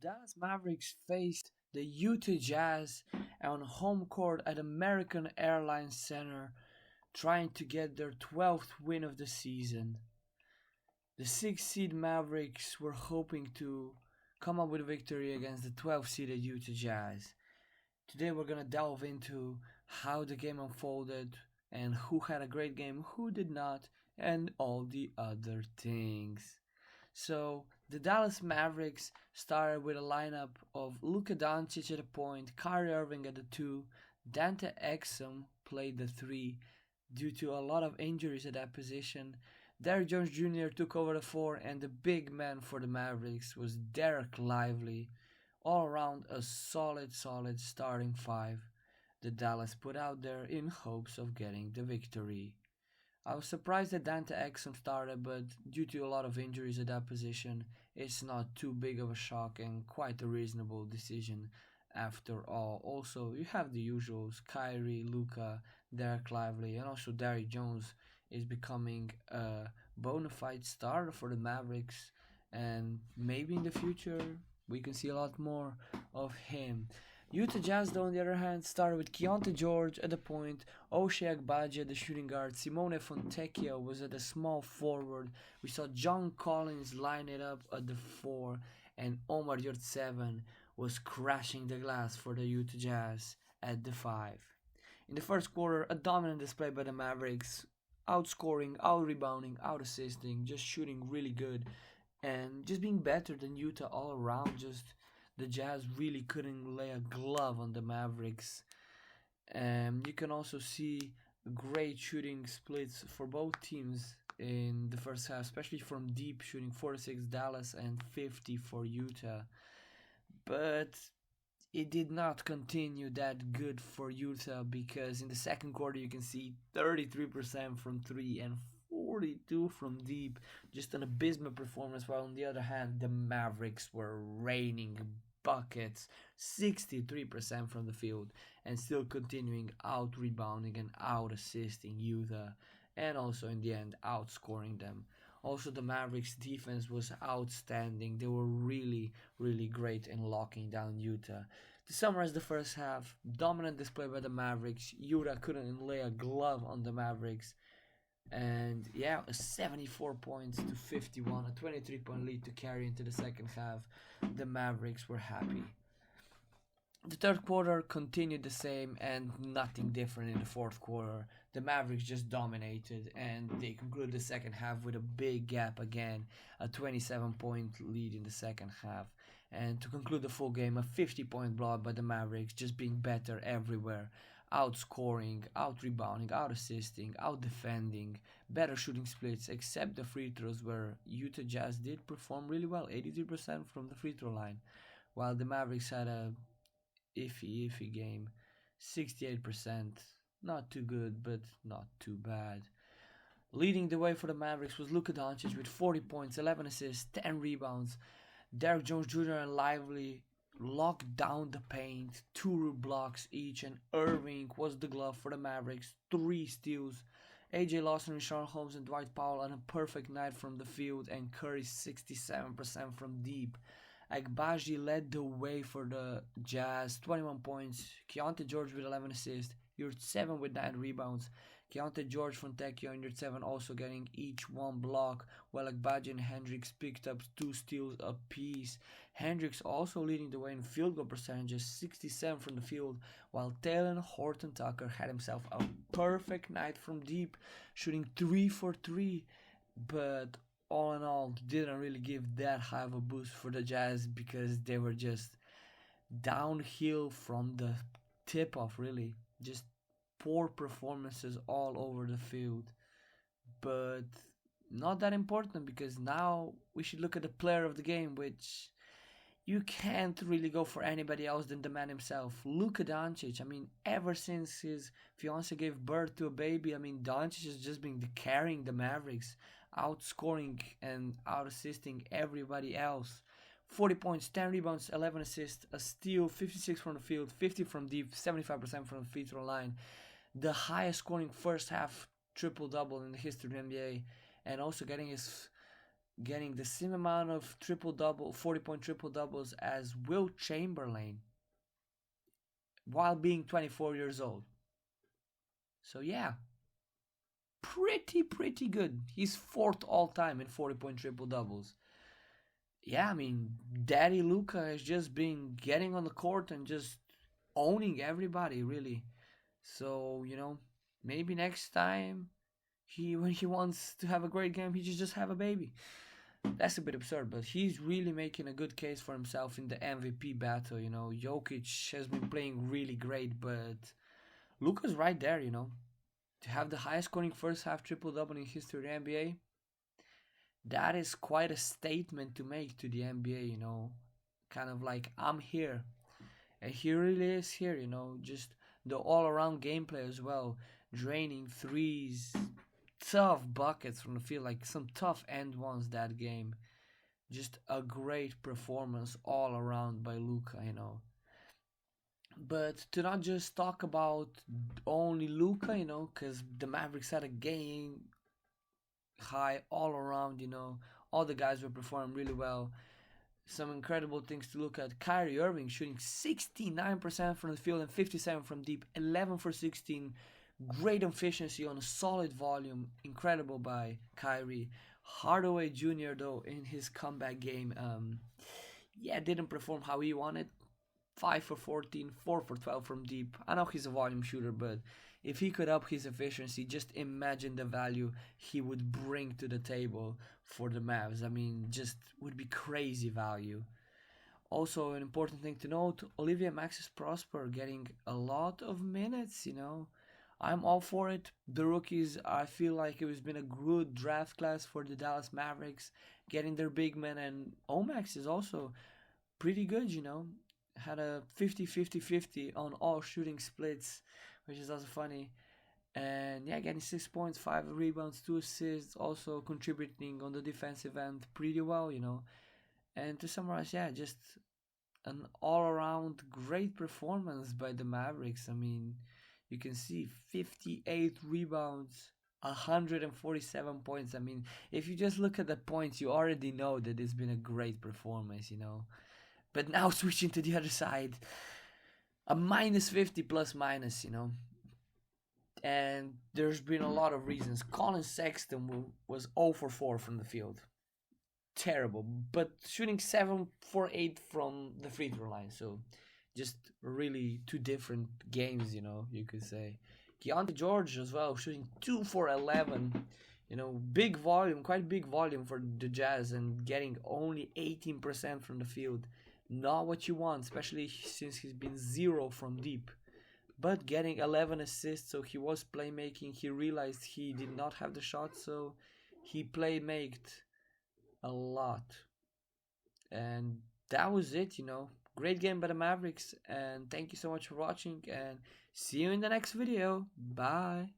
Dallas Mavericks faced the Utah Jazz on home court at American Airlines Center, trying to get their 12th win of the season. The 6 seed Mavericks were hoping to come up with a victory against the 12 seeded Utah Jazz. Today we're gonna delve into how the game unfolded and who had a great game, who did not, and all the other things. So the Dallas Mavericks started with a lineup of Luka Doncic at the point, Kyrie Irving at the 2, Dante Exum played the 3 due to a lot of injuries at that position. Derrick Jones Jr. took over the 4, and the big man for the Mavericks was Derek Lively. All around a solid starting 5 that Dallas put out there in hopes of getting the victory. I was surprised that Dante Exum started, but due to a lot of injuries at that position, it's not too big of a shock and quite a reasonable decision after all. Also, you have the usuals, Kyrie, Luka, Derek Lively, and also Derrick Jones is becoming a bona fide starter for the Mavericks, and maybe in the future we can see a lot more of him. Utah Jazz, though, on the other hand, started with Keontae George at the point, Ochai Agbaji at the shooting guard, Simone Fontecchio was at the small forward, we saw John Collins line it up at the 4, and Omar Yurtseven was crashing the glass for the Utah Jazz at the 5. In the first quarter, a dominant display by the Mavericks, outscoring, out-rebounding, out-assisting, just shooting really good, and just being better than Utah all around. Just the Jazz really couldn't lay a glove on the Mavericks. You can also see great shooting splits for both teams in the first half, especially from deep shooting, 46 Dallas and 50 for Utah. But it did not continue that good for Utah, because in the second quarter you can see 33% from 3 and 42 from deep. Just an abysmal performance, while on the other hand the Mavericks were raining buckets, 63% from the field, and still continuing out rebounding and out assisting Utah, and also in the end outscoring them. Also, the Mavericks defense was outstanding. They were really great in locking down Utah. To summarize the first half, dominant display by the Mavericks. Utah couldn't lay a glove on the Mavericks. And yeah, a 74 points to 51, a 23-point lead to carry into the second half. The Mavericks were happy. The third quarter continued the same and nothing different in the fourth quarter. The Mavericks just dominated, and they concluded the second half with a big gap again, a 27-point lead in the second half. And to conclude the full game, a 50-point blowout by the Mavericks, just being better everywhere. Outscoring, out-rebounding, out-assisting, out-defending, better shooting splits, except the free throws, where Utah Jazz did perform really well, 83% from the free throw line, while the Mavericks had a iffy game, 68%, not too good, but not too bad. Leading the way for the Mavericks was Luka Doncic with 40 points, 11 assists, 10 rebounds. Derrick Jones Jr. and Lively locked down the paint, 2 blocks each, and Irving was the glove for the Mavericks, 3 steals. AJ Lawson, Richaun Holmes, and Dwight Powell on a perfect night from the field, and Curry 67% from deep. Agbaji led the way for the Jazz, 21 points. Keontae George with 11 assists. Yurtseven with 9 rebounds. Keontae George, Fontecchio, and Yurtseven also getting each 1 block, while Agbaji and Hendricks picked up 2 steals apiece. Hendricks also leading the way in field goal percentages, 67 from the field, while Taylor Horton Tucker had himself a perfect night from deep, shooting 3 for 3. But all in all, didn't really give that high of a boost for the Jazz, because they were just downhill from the tip off, really. Just poor performances all over the field. But not that important, because now we should look at the player of the game, which you can't really go for anybody else than the man himself, Luka Doncic. I mean, ever since his fiance gave birth to a baby, Doncic has just been carrying the Mavericks, outscoring and out-assisting everybody else. 40 points, 10 rebounds, 11 assists, a steal, 56 from the field, 50 from deep, 75% from the free throw line. The highest scoring first half triple-double in the history of the NBA, and also getting his getting the same amount of triple double, 40-point triple doubles as Will Chamberlain while being 24 years old. So yeah, pretty good. He's fourth all time in 40-point triple doubles. Yeah, I mean, Daddy Luka has just been getting on the court and just owning everybody, really. So, maybe next time when he wants to have a great game, he should just have a baby. That's a bit absurd, but he's really making a good case for himself in the MVP battle. Jokic has been playing really great, but Luka's right there. To have the highest scoring first half triple double in history of the NBA, that is quite a statement to make to the NBA. Kind of like, I'm here, and he really is here. Just the all-around gameplay as well, draining threes, tough buckets from the field, like some tough end ones that game. Just a great performance all around by Luka. But to not just talk about only Luka, because the Mavericks had a game high all around, all the guys were performing really well. Some incredible things to look at. Kyrie Irving shooting 69% from the field and 57% from deep, 11 for 16. Great efficiency on a solid volume. Incredible by Kyrie. Hardaway Jr. though in his comeback game, didn't perform how he wanted. 5 for 14, 4 for 12 from deep. I know he's a volume shooter, but if he could up his efficiency, just imagine the value he would bring to the table for the Mavs. I mean, just would be crazy value. Also, an important thing to note, Olivia Maxis Prosper getting a lot of minutes, I'm all for it. The rookies, I feel like it has been a good draft class for the Dallas Mavericks, getting their big men, and Omax is also pretty good, Had a 50-50-50 on all shooting splits, which is also funny. And yeah, getting 6 points, 5 rebounds, 2 assists, also contributing on the defensive end pretty well, And to summarize, just an all-around great performance by the Mavericks. I mean, you can see 58 rebounds, 147 points. I mean, if you just look at the points, you already know that it's been a great performance, But now switching to the other side, a minus 50 plus minus, And there's been a lot of reasons. Colin Sexton was 0 for 4 from the field. Terrible. But shooting 7 for 8 from the free throw line. So just really two different games, you could say. Keontae George as well, shooting 2 for 11. Big volume, quite big volume for the Jazz, and getting only 18% from the field. Not what you want, especially since he's been 0 from deep. But getting 11 assists, so he was playmaking. He realized he did not have the shot, so he playmaked a lot. And that was it, Great game by the Mavericks, and thank you so much for watching, and see you in the next video. Bye.